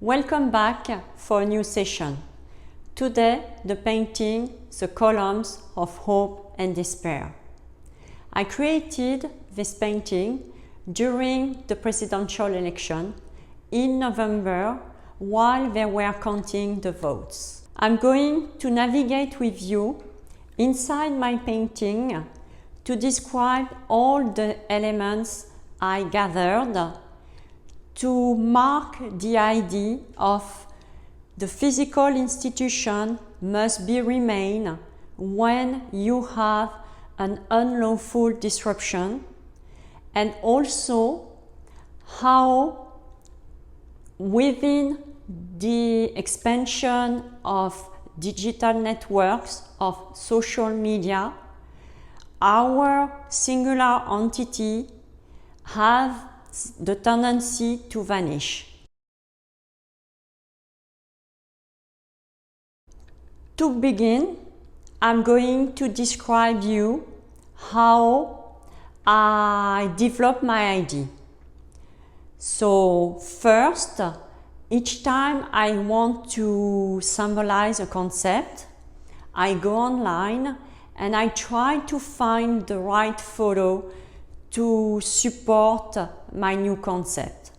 Welcome back for a new session. Today, the painting, The Columns of Hope and Despair. I created this painting during the presidential election in November while they were counting the votes. I'm going to navigate with you inside my painting to describe all the elements I gathered to mark the idea of the physical institution must be remain when you have an unlawful disruption, and also how within the expansion of digital networks, of social media, our singular entity have the tendency to vanish. To begin, I'm going to describe you how I develop my idea. So first, each time I want to symbolize a concept, I go online and I try to find the right photo to support my new concept.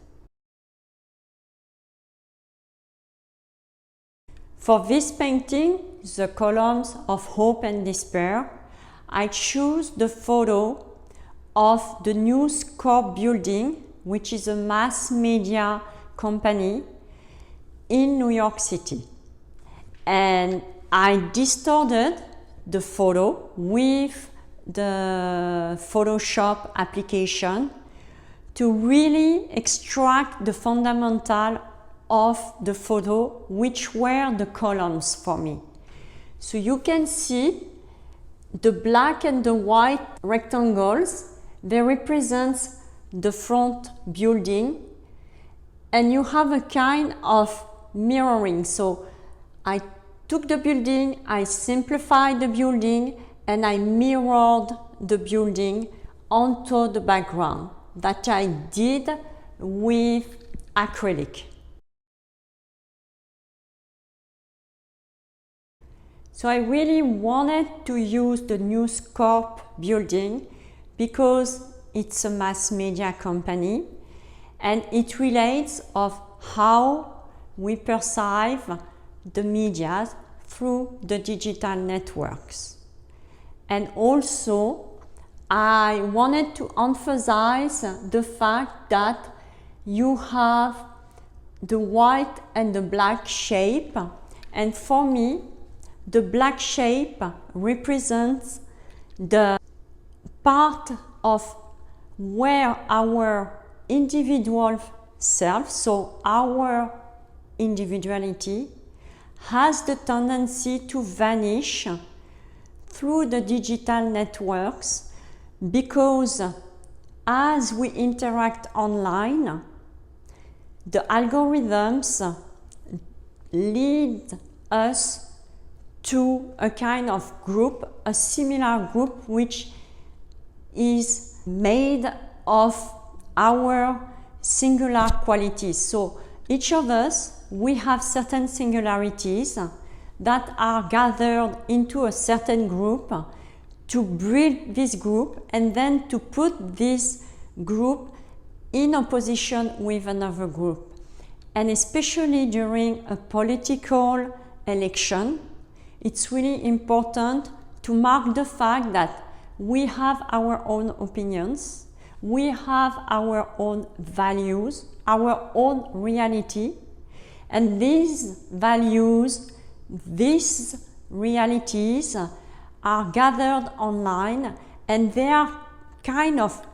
For this painting, The Columns of Hope and Despair, I choose the photo of the News Corp building, which is a mass media company in New York City. And I distorted the photo with the Photoshop application to really extract the fundamental of the photo, which were the columns for me. So you can see the black and the white rectangles, they represent the front building, and you have a kind of mirroring. So I took the building, I simplified the building, and I mirrored the building onto the background that I did with acrylic. So I really wanted to use the News Corp building because it's a mass media company and it relates of how we perceive the media through the digital networks. And also, I wanted to emphasize the fact that you have the white and the black shape, and for me, the black shape represents the part of where our individual self, so our individuality, has the tendency to vanish through the digital networks, because as we interact online, the algorithms lead us to a kind of group, a similar group, which is made of our singular qualities. So each of us, we have certain singularities that are gathered into a certain group to build this group and then to put this group in opposition with another group. And especially during a political election, it's really important to mark the fact that we have our own opinions, we have our own values, our own reality, and these values, these realities are gathered online and they are kind of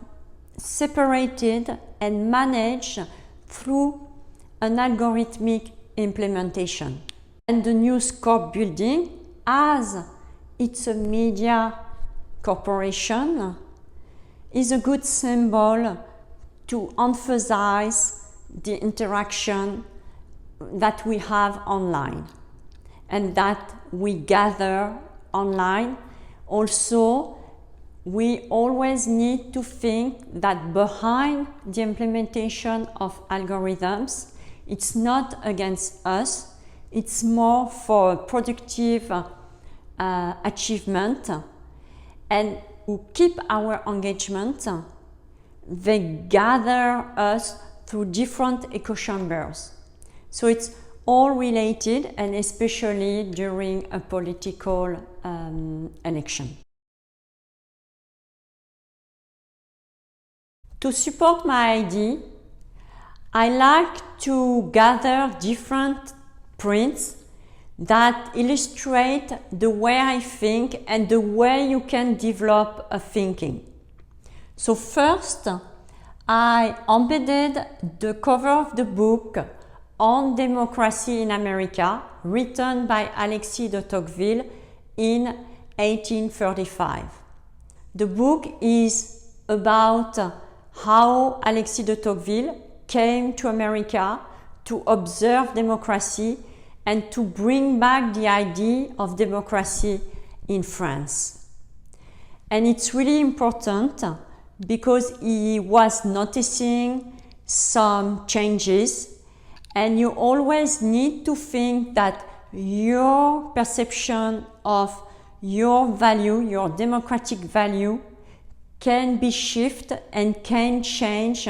separated and managed through an algorithmic implementation. And the News Corp building, as it's a media corporation, is a good symbol to emphasize the interaction that we have online and that we gather online. Also, we always need to think that behind the implementation of algorithms It's not against us. It's more for productive achievement. And to keep our engagement, they gather us through different echo chambers. So it's all related, and especially during a political election. To support my idea, I like to gather different prints that illustrate the way I think and the way you can develop a thinking. So first, I embedded the cover of the book On Democracy in America, written by Alexis de Tocqueville in 1835. The book is about how Alexis de Tocqueville came to America to observe democracy and to bring back the idea of democracy in France. And it's really important because he was noticing some changes, and you always need to think that your perception of your value, your democratic value, can be shifted and can change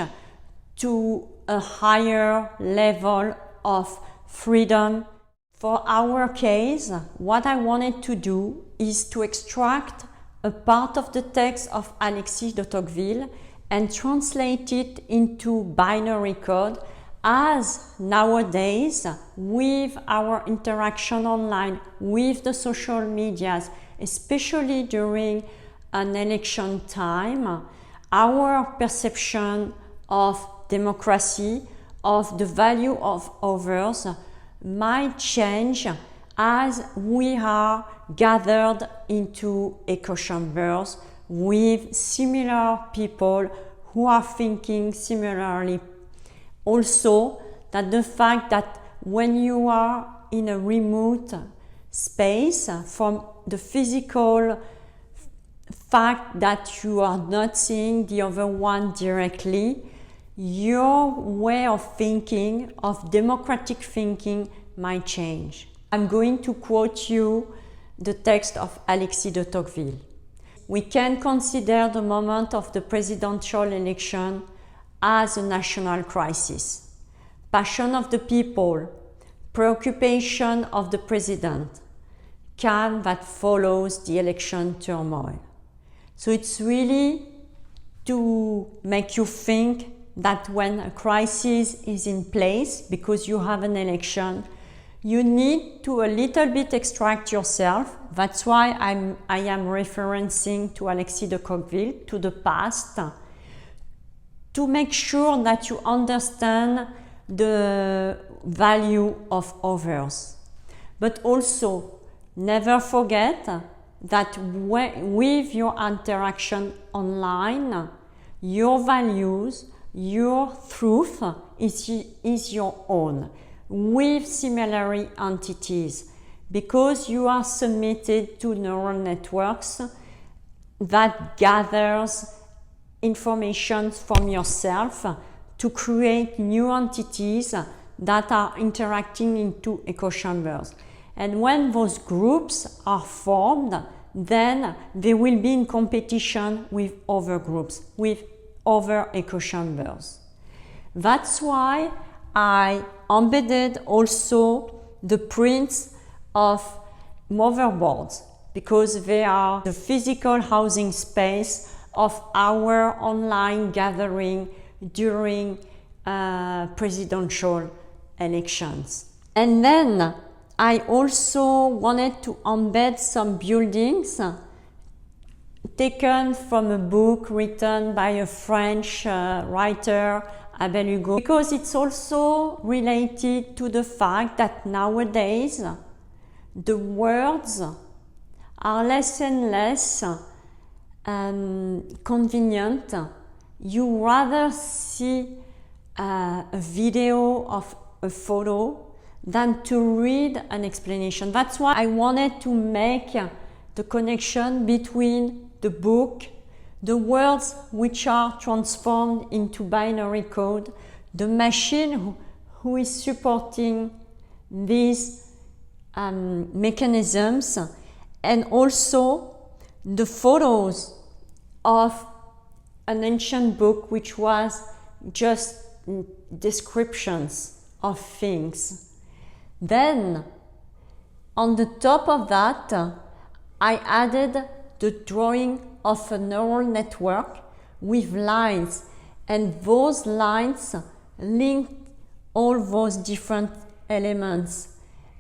to a higher level of freedom. For our case, what I wanted to do is to extract a part of the text of Alexis de Tocqueville and translate it into binary code, as nowadays, with our interaction online, with the social medias, especially during an election time, our perception of democracy, of the value of others, might change as we are gathered into echo chambers with similar people who are thinking similarly. Also, that the fact that when you are in a remote space from the physical fact that you are not seeing the other one directly, your way of thinking, of democratic thinking, might change. I'm going to quote you the text of Alexis de Tocqueville. We can consider the moment of the presidential election as a national crisis. Passion of the people, preoccupation of the president, calm that follows the election turmoil. So it's really to make you think that when a crisis is in place because you have an election, you need to a little bit extract yourself. That's why I am referencing to Alexis de Tocqueville, to the past, to make sure that you understand the value of others. But also, never forget that with your interaction online, your values, your truth is your own, with similar entities, because you are submitted to neural networks that gathers information from yourself to create new entities that are interacting into echo chambers. And when those groups are formed, then they will be in competition with other groups, with other echo chambers. That's why I embedded also the prints of motherboards, because they are the physical housing space of our online gathering during presidential elections. And then I also wanted to embed some buildings taken from a book written by a French writer, Abel Hugo, because it's also related to the fact that nowadays the words are less and less convenient. You rather see a video of a photo than to read an explanation. That's why I wanted to make the connection between the book, the words which are transformed into binary code, the machine who is supporting these mechanisms, and also the photos of an ancient book which was just descriptions of things. Then, on the top of that, I added the drawing of a neural network with lines, and those lines link all those different elements.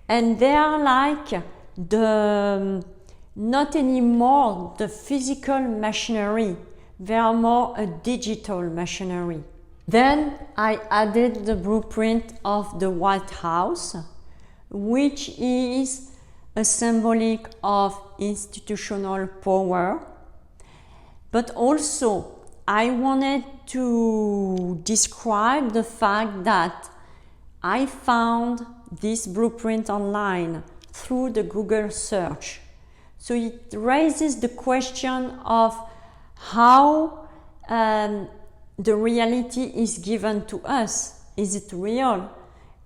And they are like not anymore the physical machinery, they are more a digital machinery. Then I added the blueprint of the White House, which is a symbolic of institutional power. But also, I wanted to describe the fact that I found this blueprint online through the Google search. So it raises the question of how the reality is given to us. Is it real?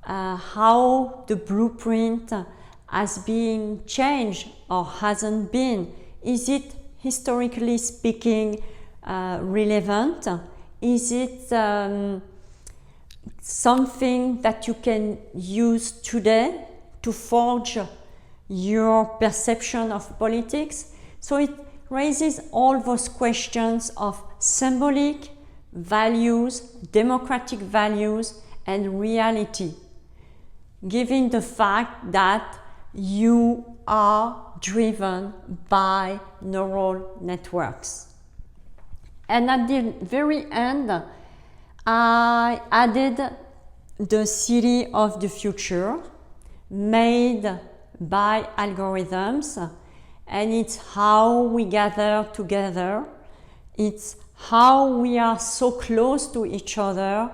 How the blueprint has been changed or hasn't been? Is it, historically speaking, relevant? Is it something that you can use today to forge your perception of politics? So it raises all those questions of symbolic values, democratic values, and reality, given the fact that you are driven by neural networks. And at the very end, I added the city of the future made by algorithms, and it's how we gather together, it's how we are so close to each other,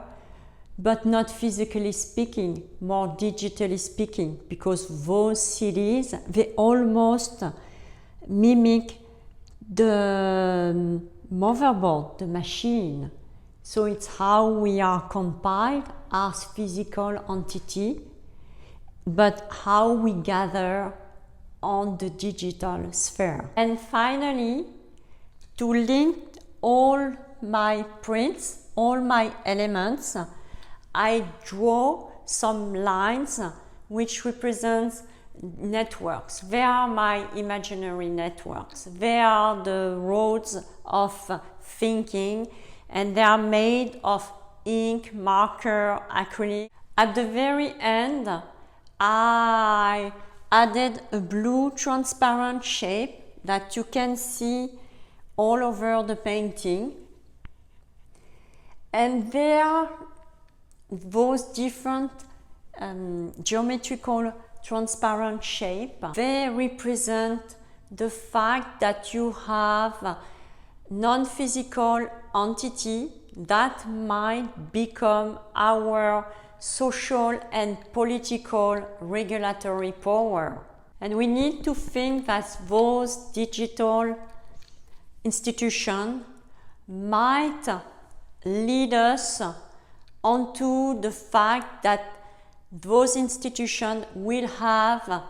but not physically speaking, more digitally speaking, because those cities, they almost mimic the motherboard, the machine. So it's how we are compiled as physical entity, but how we gather on the digital sphere. And finally, to link all my prints, all my elements, I draw some lines which represent networks. They are my imaginary networks. They are the roads of thinking, and they are made of ink, marker, acrylic. At the very end, I added a blue transparent shape that you can see all over the painting. And there are those different geometrical transparent shape. They represent the fact that you have non-physical entity that might become our social and political regulatory power. And we need to think that those digital institutions might lead us onto the fact that those institutions will have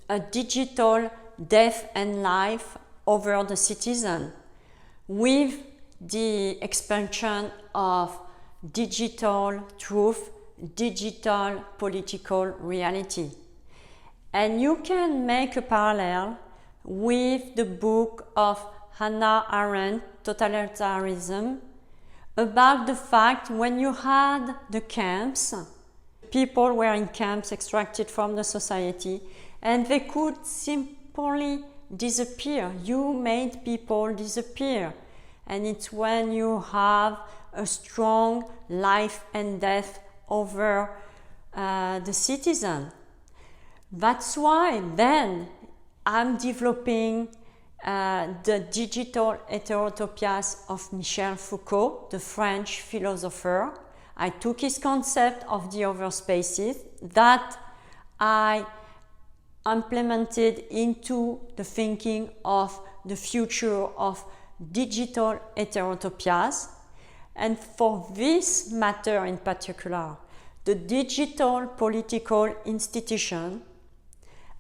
a digital death and life over the citizen, with the expansion of digital truth, digital political reality. And you can make a parallel with the book of Hannah Arendt, Totalitarianism, about the fact when you had the camps, people were in camps extracted from the society, and they could simply disappear. You made people disappear. And it's when you have a strong life and death over the citizen. That's why then I'm developing the digital heterotopias of Michel Foucault, the French philosopher. I took his concept of the other spaces that I implemented into the thinking of the future of digital heterotopias. And for this matter in particular, the digital political institution,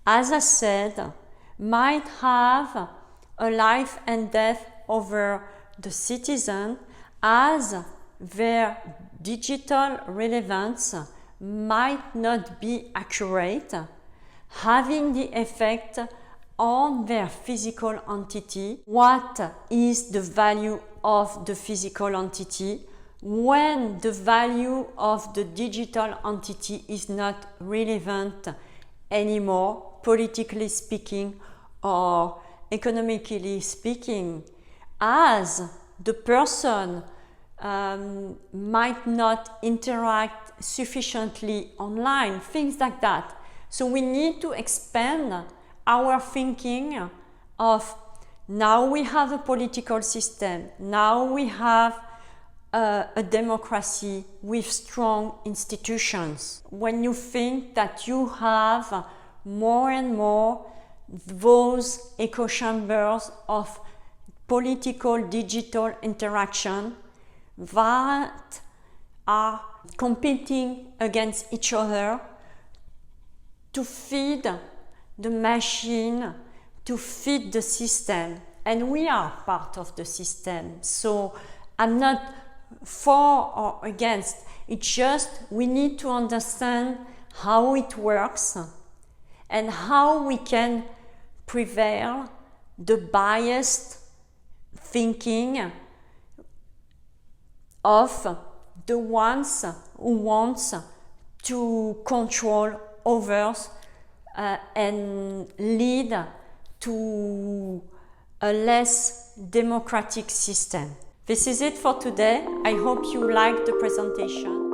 as I said, might have a life and death over the citizen, as their digital relevance might not be accurate, having the effect on their physical entity. What is the value of the physical entity when the value of the digital entity is not relevant anymore, politically speaking or economically speaking, as the person might not interact sufficiently online, things like that. So we need to expand our thinking of now we have a political system, now we have a democracy with strong institutions. When you think that you have more and more those echo chambers of political digital interaction that are competing against each other to feed the machine, to feed the system. And we are part of the system. So I'm not for or against. It's just we need to understand how it works and how we can prevail the biased thinking of the ones who want to control others and lead to a less democratic system. This is it for today. I hope you liked the presentation.